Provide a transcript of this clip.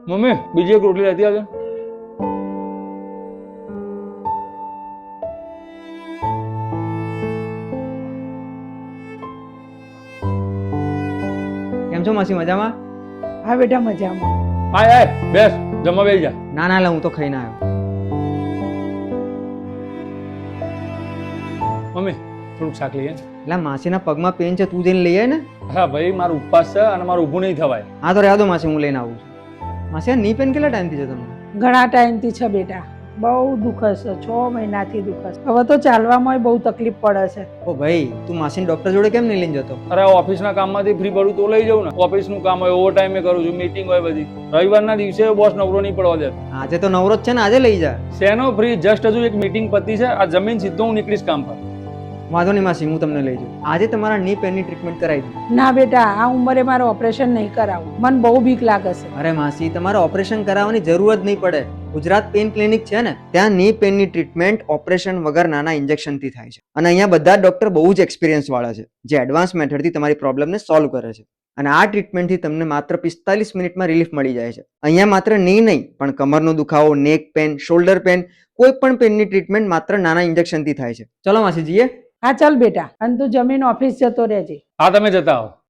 Mummy બીજી એક રોટલી લેતી આવજો. કેમ છો માસી, મજામાં? હા બેટા મજામાં. આય આય બેસ જમવા બેસી જા. ના ના લે, હું તો ખાઈને આવ્યો. મમ્મી થોડુંક શાક લઈએ. એટલે માસીના પગમાં પેન છે, તું જઈને લઈ આય ને. હા ભાઈ મારો ઉપવાસ છે અને મારું ઊભું નહીં થવાય. હા તો રહેવા દો માસી, હું લઈને આવું છું. માસી આ ની પેન કેટલા ટાઈમથી છે તમને? ઘણા ટાઈમથી છે બેટા, બહુ દુખે છે, 6 મહિનાથી દુખે છે. હવે તો ચાલવામાં બહુ તકલીફ પડે છે. ઓ ભાઈ, તું માસીને ડોક્ટર જોડે કેમ નહીં લઈને જતો? અરે ઓફિસના કામમાંથી ફ્રી પડું તો લઈ જાઉં ને. ઓફિસનું કામ હોય, ઓવર ટાઈમે કરું છું, મીટિંગ હોય બધી. રવિવારના દિવસે બોસ નવરો નહીં પડવા દે. આજે તો નવરો જ છે ને, આજે લઈ જા. શેનો ફ્રી? જસ્ટ હજુ એક મીટિંગ પતી છે, આ જમીન સીધો હું નીકળીશ કામ પર. વાંધો નહીં માસી, હું તમને લઈ જાઉં. આજે તમારા ની પેનની ટ્રીટમેન્ટ કરાવી દઉં. ના બેટા, આ ઉંમરે મારે ઓપરેશન નહીં કરાવવું, મને બહુ બીક લાગે છે. અરે માસી, તમારે ઓપરેશન કરાવવાની જરૂર જ નહીં પડે. ગુજરાત પેન ક્લિનિક છે ને, ત્યાં ની પેનની ટ્રીટમેન્ટ ઓપરેશન વગર નાના ઇન્જેક્શનથી થાય છે. અને અહીંયા બધા ડોક્ટર બહુ જ એક્સપિરિયન્સ વાળા છે, જે એડવાન્સ મેથડથી તમારી પ્રોબ્લેમને સોલ્વ કરે છે. અને આ ટ્રીટમેન્ટથી તમને માત્ર 45 મિનિટમાં રિલીફ મળી જાય છે. અહીંયા માત્ર ની નહીં, પણ કમરનો દુખાવો, નેક પેન, શોલ્ડર પેન, કોઈ પણ પેનની ટ્રીટમેન્ટ માત્ર નાના ઇન્જેક્શનથી થાય છે. ચલો માસી જઈએ. હા ચાલ બેટા, અને તું જમીન ઓફિસ જતો રહેજે. હા તમે જતા આવો.